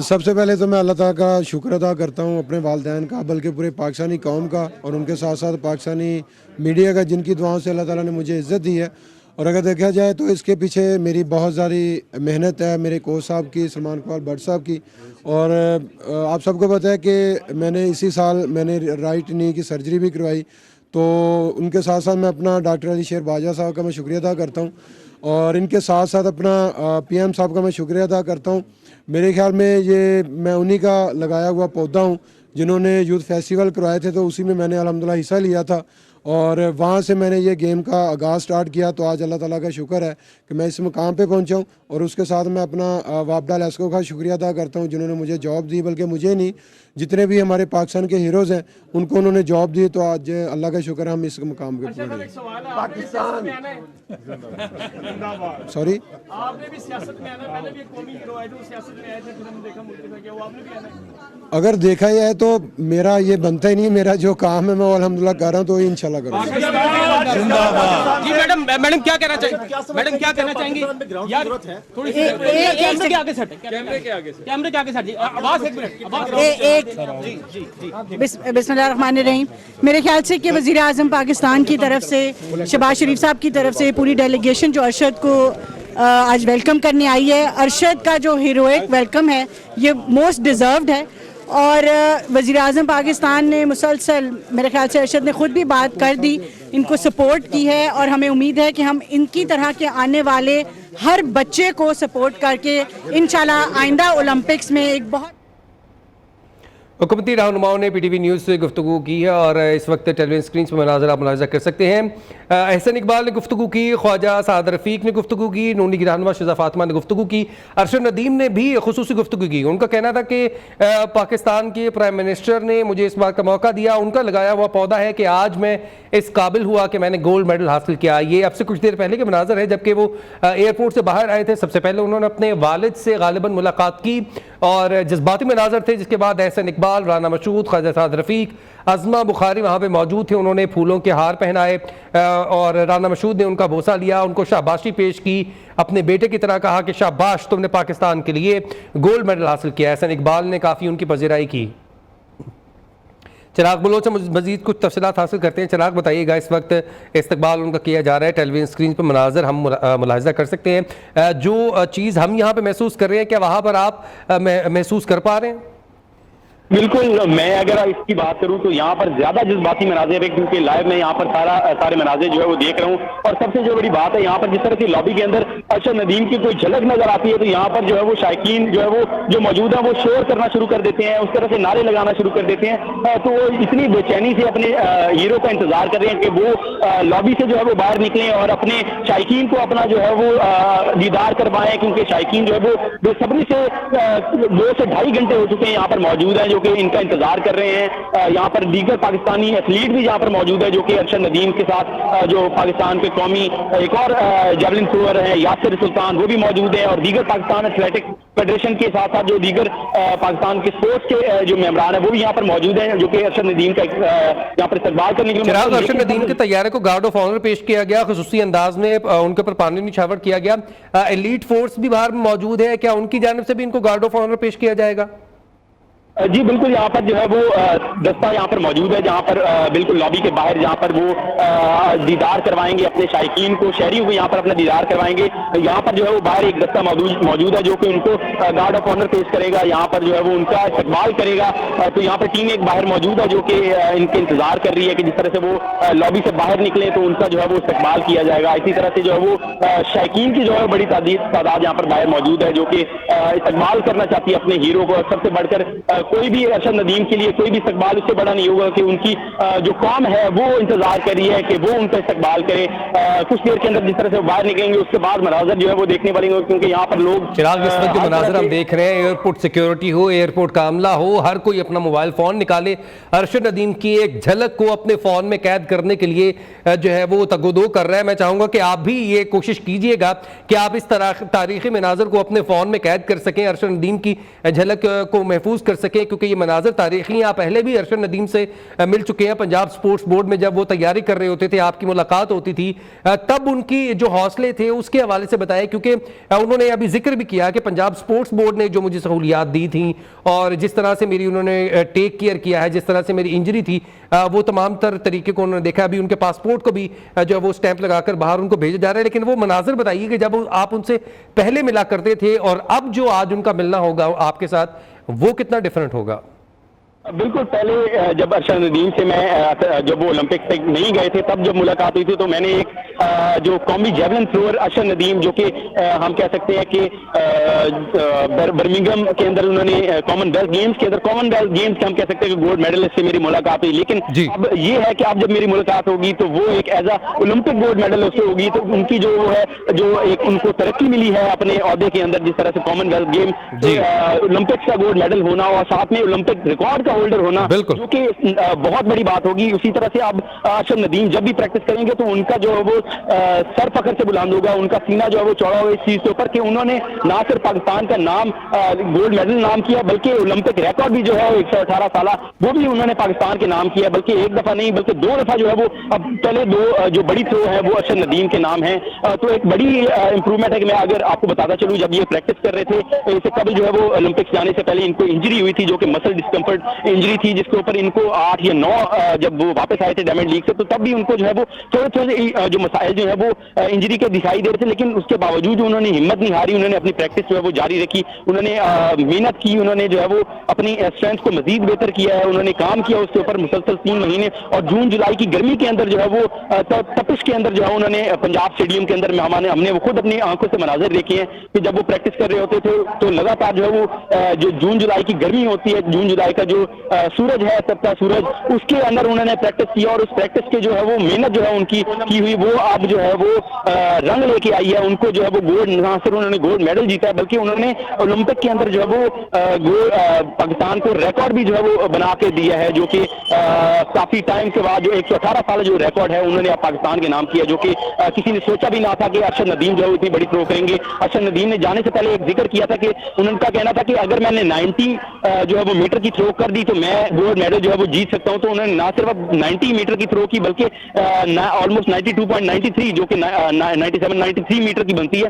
सबसे पहले तो मैं अल्लाह ताला का शुक्र अदा करता हूँ अपने वालिदैन का, बल्कि पूरे पाकिस्तानी कौम का, और उनके साथ साथ पाकिस्तानी मीडिया का, जिनकी दुआओं से अल्लाह ताला ने मुझे इज़्ज़त दी है। और अगर देखा जाए तो इसके पीछे मेरी बहुत सारी मेहनत है, मेरे कोच साहब की, सलमान इकबाल भट्ट साहब की। और आप सबको पता है कि मैंने इसी साल राइट नी की सर्जरी भी करवाई, तो उनके साथ साथ मैं अपना डॉक्टर अली शेर बाजा साहब का मैं शुक्रिया अदा करता हूँ, और इनके साथ साथ अपना पीएम साहब का मैं शुक्रिया अदा करता हूँ। मेरे ख्याल में ये मैं उन्हीं का लगाया हुआ पौधा हूँ, जिन्होंने यूथ फेस्टिवल करवाए थे, तो उसी में मैंने अल्हम्दुलिल्लाह हिस्सा लिया था, और वहाँ से मैंने ये गेम का आगाज़ स्टार्ट किया। तो आज अल्लाह ताला का शुक्र है कि मैं इस मुकाम पे पहुँचा हूँ। और उसके साथ मैं अपना वापडा लेस्को का शुक्रिया अदा करता हूँ, जिन्होंने मुझे जॉब दी, बल्कि मुझे नहीं, जितने भी हमारे पाकिस्तान के हीरोज़ हैं उनको उन्होंने जॉब दी। तो आज अल्लाह का शुक्र है हम इस मुकाम पे पहुँचे। पाकिस्तान सॉरी आपने भी सियासत में आना, पहले भी एक कौमी हीरो आए थे, वो सियासत में आए थे, फिर हमने देखा मुल्क में, क्या वो आपने भी आना है? अगर देखा जाए तो मेरा ये बनता ही नहीं, मेरा जो काम है मैं अल्हम्दुलिल्लाह कर रहा हूँ, तो इंशाल्लाह करूँगा। जी मैडम क्या कहना चाहेंगे? मैडम क्या कहना चाहेंगी? यार थोड़ी कैमरे के आगे सट, कैमरे के आगे सट जी, आवाज एक मिनट, बिस्मिल्लाहिर्रहमानिर्रहीम। मेरे ख्याल से कि वज़ीर आज़म पाकिस्तान की तरफ से, शहबाज शरीफ साहब की तरफ से पूरी डेलीगेशन जो अरशद को आज वेलकम करने आई है, अरशद का जो हीरोइक वेलकम है ये मोस्ट डिज़र्व्ड है। और वज़ीर आज़म पाकिस्तान ने मुसलसल, मेरे ख्याल से अरशद ने ख़ुद भी बात कर दी, इनको सपोर्ट की है, और हमें उम्मीद है कि हम इनकी तरह के आने वाले हर बच्चे को सपोर्ट करके इंशाल्लाह आइंदा ओलंपिक्स में एक बहुत हुकूमती रहनुमाओं ने पीटीवी न्यूज़ से गुफ्तगू की है, और इस वक्त टेलीविजन स्क्रीन पर मनाज़र आप मुलाहिज़ा कर सकते हैं। एहसन इकबाल ने गुफ्तगू की, ख्वाजा साद रफ़ीक ने गुफ्तगू की, नूनी की रहनुमा शिज़ा फ़ातिमा ने गुफ्तगू की, अरशद नदीम ने भी खुसूसी गुफ्तगू की। उनका कहना था कि पाकिस्तान के प्राइम मिनिस्टर ने मुझे इस बात का मौका दिया, उनका लगाया हुआ पौधा है कि आज मैं इस काबिल हुआ कि मैंने गोल्ड मेडल हासिल किया। ये अब से कुछ देर पहले के मनाज़र है, जबकि वो एयरपोर्ट से बाहर आए थे। सबसे पहले उन्होंने अपने वालिद से गालिबन मुलाकात की, और जज्बाती मनाज़र थे, जिसके बाद एहसन इकबाल, राना मसूद, ख्वाजा साद रफ़ीक, अज़मा बुखारी वहाँ पे मौजूद थे। उन्होंने फूलों के हार पहनाए, और राना मसूद ने उनका बोसा लिया, उनको शाबाशी पेश की, अपने बेटे की तरह कहा कि शाबाश, तुमने पाकिस्तान के लिए गोल्ड मेडल हासिल किया। एहसन इकबाल ने काफ़ी उनकी पज़ीराई की। चिराग बलोच से मज़ीद कुछ तफसीलात हासिल करते हैं। चिराग बताइएगा, इस वक्त इस्तकबाल उनका किया जा रहा है, टेलीविजन स्क्रीन पर मनाज़र हम मुलाहिज़ा कर सकते हैं। जो चीज़ हम यहाँ पे महसूस कर रहे हैं, क्या वहाँ पर आप महसूस कर पा रहे हैं? बिल्कुल, मैं अगर इसकी बात करूं तो यहाँ पर ज्यादा जज्बाती मनाजिर है, क्योंकि लाइव में यहाँ पर सारे मनाजिर जो है वो देख रहा हूँ। और सबसे जो बड़ी बात है, यहाँ पर जिस तरह से लॉबी के अंदर अरशद नदीम की कोई झलक नजर आती है, तो यहाँ पर जो है वो शायकीन जो है वो जो मौजूद है वो शोर करना शुरू कर देते हैं, उस तरह से नारे लगाना शुरू कर देते हैं। तो वो इतनी बेचैनी से अपने हीरो का इंतजार कर रहे हैं कि वो लॉबी से जो है वो बाहर निकलें और अपने शायकीन को अपना जो है वो दीदार करवाएं, क्योंकि शायकीन जो है वो बेसब्री से 2 से ढाई घंटे हो चुके हैं यहाँ पर मौजूद है, जो कि इनका इंतजार कर रहे हैं। यहाँ पर दीगर पाकिस्तानी एथलीट भी यहाँ पर मौजूद है, जो कि अरशद नदीम के साथ जो पाकिस्तान के कौमी एक और जेवलिन थ्रोअर है यासिर सुल्तान, वो भी मौजूद है, और दीगर पाकिस्तान एथलेटिक फेडरेशन के साथ साथ जो दीगर पाकिस्तान के स्पोर्ट्स के जो मेंबरान है वो भी यहाँ पर मौजूद हैं, जो कि अरशद नदीम का यहाँ पर इस्तकबाल करने के लिए। अरशद नदीम के तैयारे को गार्ड ऑफ ऑनर पेश किया गया, खुसूसी अंदाज में उनके ऊपर पानी निछावर किया गया। एलीट फोर्स भी बाहर मौजूद है, क्या उनकी जानिब से भी इनको गार्ड ऑफ ऑनर पेश किया जाएगा? जी बिल्कुल, यहाँ पर जो है वो दस्ता यहाँ पर मौजूद है, जहाँ पर बिल्कुल लॉबी के बाहर जहाँ पर वो दीदार करवाएंगे अपने शायकीन को, शहरियों को यहाँ पर अपना दीदार करवाएंगे। यहाँ पर जो है वो बाहर एक दस्ता मौजूद है, जो कि उनको गार्ड ऑफ ऑनर पेश करेगा, यहाँ पर जो है वो उनका इस्तकबाल करेगा। तो यहाँ पर टीम एक बाहर मौजूद है, जो कि इनके इंतजार कर रही है कि जिस तरह से वो लॉबी से बाहर निकले तो उनका जो है वो इस्तकबाल किया जाएगा। इसी तरह से जो है वो शायकीन की जो है बड़ी तादाद यहाँ पर बाहर मौजूद है, जो कि इस्तकबाल करना चाहती है अपने हीरो को। सबसे बढ़कर कोई भी अरशद नदीम के लिए कोई भी इस्तकबाल उससे बड़ा नहीं होगा कि उनकी जो कौम है वो इंतजार कर रही है कि वो उनका इस्तकबाल करे। कुछ देर के अंदर जिस तरह से बाहर निकलेंगे, उसके बाद मनाजर जो है वो देखने वाले, क्योंकि यहाँ पर लोग चिराग, इस वक्त जो मनाजर हम देख रहे हैं, एयरपोर्ट सिक्योरिटी हो, एयरपोर्ट का अमला हो, हर कोई अपना मोबाइल फोन निकाले अरशद नदीम की एक झलक को अपने फोन में कैद करने के लिए जो है वो तगोदो कर रहा है। मैं चाहूंगा कि आप भी ये कोशिश कीजिएगा कि आप इस तरह तारीखी मनाजर को अपने फोन में कैद कर सकें, अरशद नदीम की झलक को महफूज कर सकें। सकें, क्योंकि ये मनाजर तारीखी हैं। आप पहले भी अरशद नदीम से मिल चुके हैं पंजाब स्पोर्ट्स बोर्ड में, जब वो तैयारी कर रहे होते थे, आपकी मुलाकात होती थी, तब उनकी जो हौसले थे उसके हवाले से बताएं, क्योंकि उन्होंने अभी जिक्र भी किया कि पंजाब स्पोर्ट्स बोर्ड ने जो मुझे सहूलियात दी थी और जिस तरह से मेरी उन्होंने टेक केयर किया है, जिस तरह से मेरी इंजरी थी, वो तमाम तर तरीके को उन्होंने देखा। अभी उनके पासपोर्ट को भी जो है वो स्टैंप लगाकर बाहर उनको भेजा जा रहा है। लेकिन वो मनाजिर बताइए कि जब आप उनसे पहले मिला करते थे और अब जो आज उनका मिलना होगा आपके साथ, वो कितना डिफरेंट होगा? बिल्कुल, पहले जब अरशद नदीम से मैं जब वो ओलंपिक तक नहीं गए थे तब जब मुलाकात हुई थी, तो मैंने एक जो कौमी जेवलिन थ्रोअर अरशद नदीम, जो कि हम कह सकते हैं कि बर्मिंघम के अंदर उन्होंने कॉमनवेल्थ गेम्स के हम कह सकते हैं कि गोल्ड मेडलिस्ट से मेरी मुलाकात हुई। लेकिन अब ये है कि अब जब मेरी मुलाकात होगी तो वो एक as a Olympic gold medallist होगी, तो उनकी जो वो है, जो एक उनको तरक्की मिली है अपने ओहदे के अंदर, जिस तरह से कॉमनवेल्थ गेम ओलंपिक्स का गोल्ड मेडल होना और साथ में ओलंपिक रिकॉर्ड का होल्डर होना, जो कि बहुत बड़ी बात होगी। उसी तरह से अब अरशद नदीम जब भी प्रैक्टिस करेंगे तो उनका जो है वो सर फखर से बुलंद होगा, उनका सीना जो है वो चौड़ा होगा इस चीज के ऊपर कि उन्होंने ना सिर्फ पाकिस्तान का नाम गोल्ड मेडल नाम किया, बल्कि ओलंपिक रिकॉर्ड भी जो है 118 साल वो भी उन्होंने पाकिस्तान के नाम किया, बल्कि एक दफा नहीं बल्कि 2 दफा जो है वो, अब पहले 2 जो बड़ी थ्रो है वो अरशद नदीम के नाम है। तो एक बड़ी इंप्रूवमेंट है कि मैं अगर आपको बताता चलूं, जब ये प्रैक्टिस कर रहे थे इससे कबल जो है वो ओलंपिक्स जाने से पहले इनको इंजरी हुई थी, जो कि मसल डिस्कम्फर्ट इंजरी थी, जिसके ऊपर इनको 8 या 9 जब वो वापस आए थे डायमंड लीग से, तो तब भी उनको जो है वो थोड़े जो मसाइल जो है वो इंजरी के दिखाई दे रहे थे। लेकिन उसके बावजूद उन्होंने हिम्मत नहीं हारी, उन्होंने अपनी प्रैक्टिस जो है वो जारी रखी, उन्होंने मेहनत की, उन्होंने जो है वो अपनी स्ट्रेंथ को मजीद बेहतर किया है, उन्होंने काम किया उसके ऊपर मुसलसल 3 महीने। और जून जुलाई की गर्मी के अंदर जो है वो तपिश के अंदर जो है उन्होंने पंजाब स्टेडियम के अंदर हमने वो खुद अपनी आंखों से मनाजिर देखे हैं कि जब वो प्रैक्टिस कर रहे होते थे तो लगातार जो है वो जो जून जुलाई की गर्मी होती है, जून जुलाई का जो सूरज है, तपता सूरज, उसके अंदर उन्होंने प्रैक्टिस किया और उस प्रैक्टिस के जो है वो मेहनत जो है उनकी की हुई वो अब जो है वो रंग लेके आई है। उनको जो है वो गोल्ड, ना सिर्फ उन्होंने गोल्ड मेडल जीता है बल्कि उन्होंने ओलंपिक के अंदर जो है वो पाकिस्तान को रिकॉर्ड भी जो है वो बना के दिया है, जो कि काफी टाइम के बाद जो 118 साल जो रिकॉर्ड है उन्होंने अब पाकिस्तान के नाम किया, जो कि किसी ने सोचा भी ना था कि अरशद नदीम जो है इतनी बड़ी थ्रो करेंगे। अरशद नदीम ने जाने से पहले एक जिक्र किया था कि उनका कहना था कि अगर मैंने 90 जो है वो मीटर की थ्रो कर दी तो मैं गोल्ड मेडल जो है वो जीत सकता हूं। तो उन्होंने ना सिर्फ 90 मीटर की थ्रो की बल्कि ऑलमोस्ट 92.93 जो कि 93 मीटर की बनती है